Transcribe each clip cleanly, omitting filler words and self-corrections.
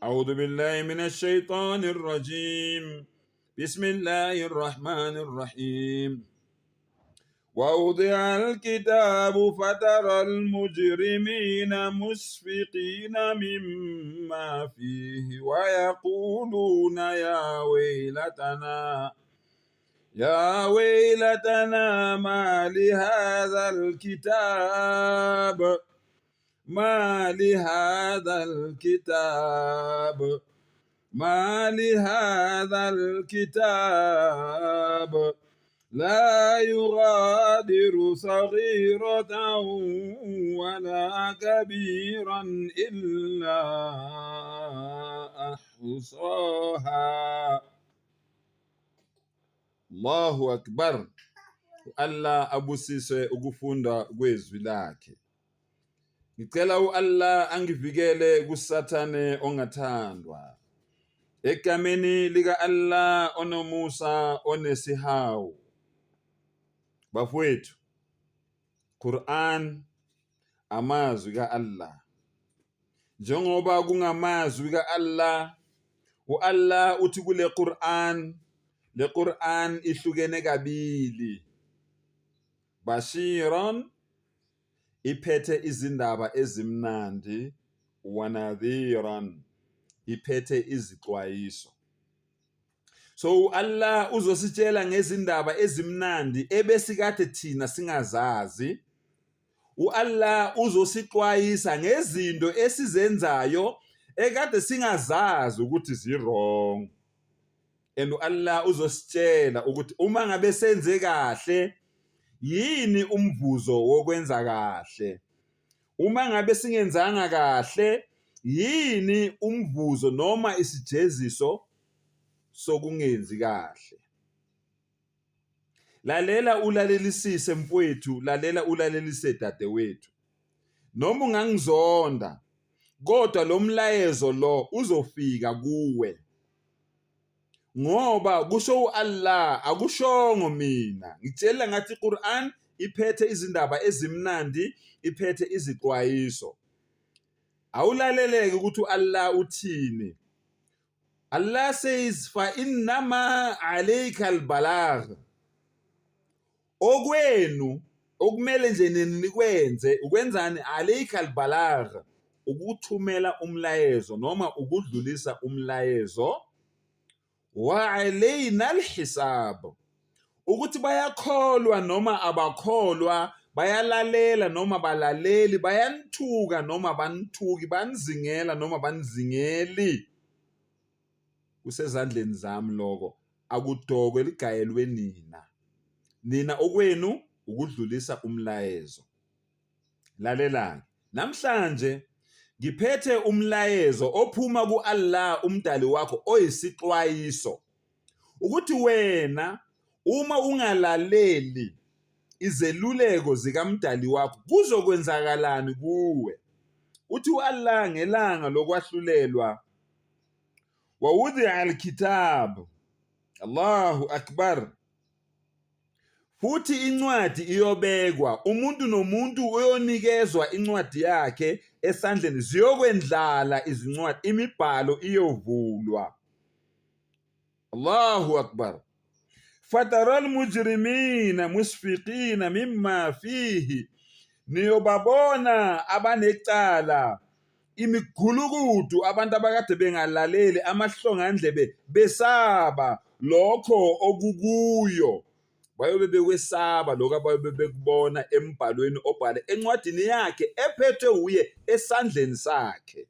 أعوذ بالله من الشيطان الرجيم. بسم الله الرحمن الرحيم. ووضع الكتاب فترى المجرمين مشفقين مما فيه ويقولون يا ويلتنا ما لهذا الكتاب ما لهذا الكتاب ما لهذا الكتاب لا يغادر صغيرة ولا كبيرا إلا أحصاها. الله أكبر. Allah abusise ukufunda kwezwi lakhe. Ngicela u-Allah angivikele kusathane ongathandwa. Egameni lika Allah onomusa onesihawu. Bafowethu, Quran amazwi ka-Allah. Njengoba kungamazwi ka-Allah, u-Allah uthi kule Quran, le Quran ihlukene kabili. Bashiran iphethe izindaba ezimnandi, wanadhiran iphethe izixwayiso. So Allah uzositshela ngezindaba ezimnandi ebesikade thina singazazi. U-Allah uzosixwayisa ngezinto esizenzayo ekade singazazi ukuthi zi-wrong. And u-Allah uzositshela ukuthi uma ngabe senze kahle yini umvuzo wokwenza kahle. Uma ngabe singenzanga kahle yini umvuzo noma isijeziso sokungenzi kahle. Lalela ulalelisise mfowethu, lalela ulalelise dadewethu. Noma ungangizonda, kodwa lo mlayezo lo uzofika kuwe. Ngoba kusho u-Allah, akushongo mina. Ngitshela ngathi iQuran iphethe izindaba ezimnandi, iphethe izixwayiso. Awulaleleke ukuthi u-Allah uthini. Allah says, fa innama alayka al-balagh. Okwenu okumele nje nikwenze ukwenzani? Alayka al-balagh, ukuthumela umlayezo noma ukudlulisa umlayezo. Wa alayna al-hisab, ukuthi bayakholwa noma abakholwa, bayalalela noma balaleli, bayanithuka noma banithuki, banizingela noma banizingeli. Kusezandleni zami lokho, akudokwe ligayelwe nina. Nina okwenu ukudlulisa umlayezo. Lalelani, namhlanje ngiphethe umlayezo ophuma ku-Allah umdali wakho oyisixwayiso. Ukuthi wena uma ungalaleli izeluleko zikamdali wakho kuzokwenzakalani kuwe. Uthi u-Allah ngelanga lokwahlulelwa, wawudhi'a al-kitab. Allahu akbar. Futhi incwadi iyobekwa, umuntu nomuntu uyonikezwa incwadi yakhe esandleni, ziyokwendlala izincwadi, imibhalo iyovulwa. Allahu akbar. Fataral mujrimina musfiqina mimma fihi. Niyobabona abanecala, imigulukudu, abantu abakade bengalaleli, amahlongandlebe besaba lokho okukuyo. Bayobe bekwesaba lokho abayobe bekubona embhalweni obhale encwadini yakhe ephethwe uye esandleni sakhe.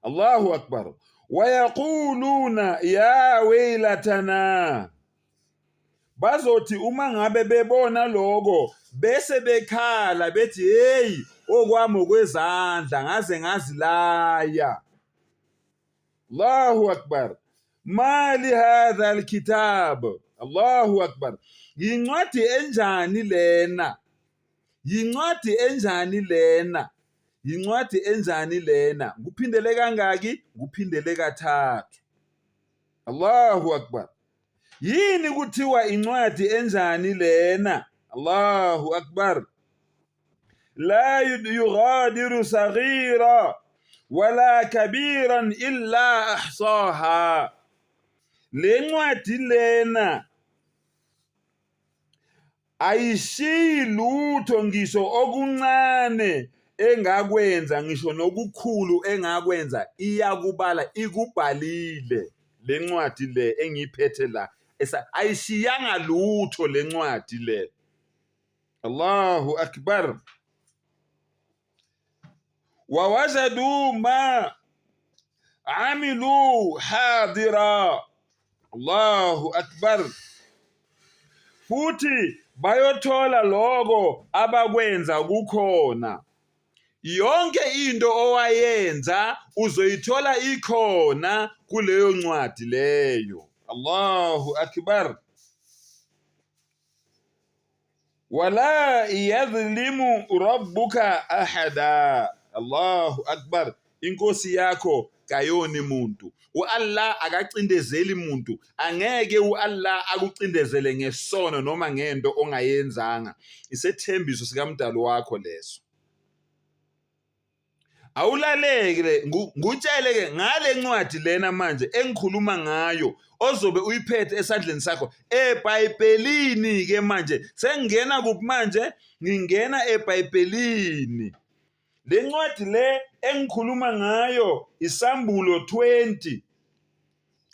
Allahu akbar. Wayaquluna ya waylatana. Bazothi uma ngabe bebona lokho bese bekhala bethi, hey, okwami okwezandla ngaze ngazilaya. Allahu akbar. Mali hadha alkitab. Allahu akbar. Yincwadi enjani lena? Yincwadi enjani lena? Yincwadi enjani lena? Kuphindele kangaki? Kuphindele kathathu. Allahu akbar. Yini kuthiwa incwadi enjani lena? Allahu akbar. La yughadiru saghira wala kabiran illa ahsaha. Le ncwadi lena ayishiyi lutho ngisho okuncane engakwenza, ngisho nokukhulu engakwenza iyakubala, ikubhalile le ncwadi le engiyiphethe la. Ayishiyanga lutho le ncwadi le. Allahu akbar. Wawajadu ma amilu hadira. Allahu akbar. Futhi bayothola lokho abakwenza kukhona. Yonke into owayenza uzoyithola ikhona kuleyo ncwadi leyo. Allahu akbar. Wala yadhlimu rabbuka ahada. Allahu akbar. Inkosi yakho kayoni muntu. U-Allah akacindezeli muntu. Angeke u-Allah akucindezele ngesono noma ngento ongayenzanga. Isethembiso sikamdali wakho leso. Awulaleke ngutshele ngale ncwadi lena manje engikhuluma ngayo ozobe uyiphethe esandleni sakho eBhayibhelini ke manje sengingena kuphi manje ngingena eBhayibhelini. Le ncwadi le engikhuluma ngayo Isambulo 20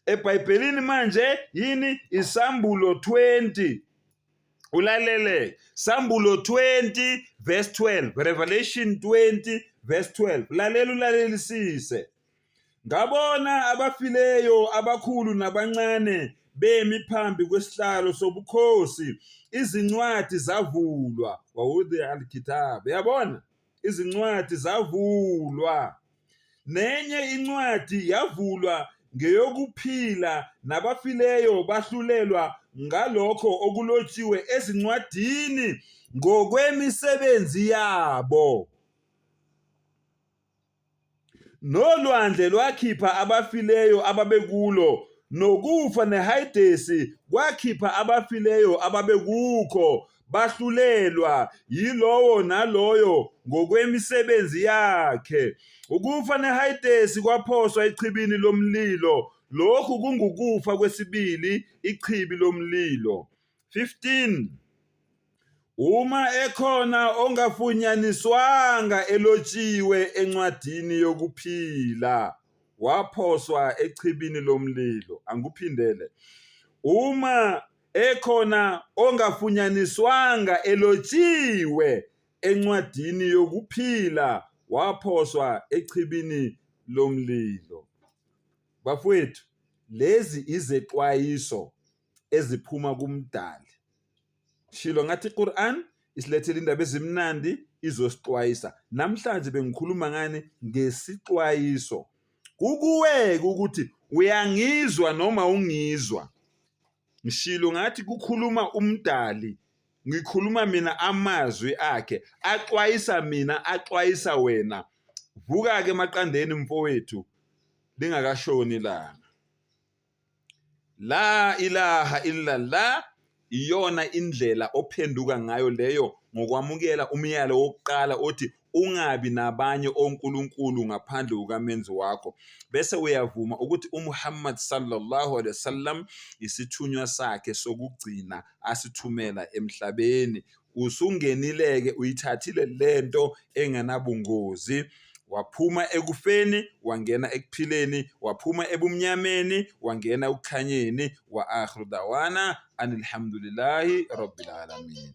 eBhayibhelini manje yini Isambulo 20. Ulalele Sambulo 20 verse 12, Revelation 20 verse 12. Lalela ulalelisise. Ngabona abafileyo abakhulu nabancane bemi phambi kwesihlalo sobukhosi, izincwadi zavulwa. Wawudhi al-kitab. Yabona izincwadi zavulwa. Nenye incwadi yavulwa ngeyokuphila, nabafileyo bahlulelwa ngalokho okulotshiwe ezincwadini ngokwemisebenzi yabo. Nolwandle lwakhipha abafileyo ababekulo, nokufa neHadesi kwakhipha abafileyo ababekukho, bahlulelwa yilowo naloyo ngokwemisebenzi yakhe. Ukufa neHadesi kwaphoswa echibini lomlilo. Lokhu kungukufa kwesibili, ichibi lomlilo. 15. Uma ekhona ongafunyaniswanga elotshiwe encwadini yokuphila, waphoswa echibini lomlilo. Anguphindele. Uma ekhona ongafunyaniswanga elotshiwe encwadini yokuphila, waphoswa echibini lomlilo. Bafowethu, lezi izexwayiso eziphuma kumdali. Shilo ngathi iQur'an isilethela indaba ezimnandi izosixwayisa. Namhlanje bengikhuluma ngani ngesixwayiso. Kukuweke ukuthi uyangizwa noma ungizwa. Ngishilo ngathi kukhuluma umdali, ngikhuluma mina amazwi akhe, axwayisa mina, axwayisa wena. Vuka ke maqandeni mfowethu lingakashoni ilanga. La ilaha illallah iyona indlela ophenduka ngayo leyo, ngokwamukela umyalo wokuqala othi ungabi nabanye onkulunkulu ngaphandle kukaMenzi wakho. Bese uyavuma ukuthi uMuhammad sallallahu alaihi wasallam isithunywa sakhe sokugcina asithumela emhlabeni. Usungenileke, uyithathile lento engenabungozi. Waphuma ekufeni wangena ekuphileni, waphuma ebumnyameni wangena ukukhanyeni. Wa akhiru dawana anilhamdulillahi rabbil alamin.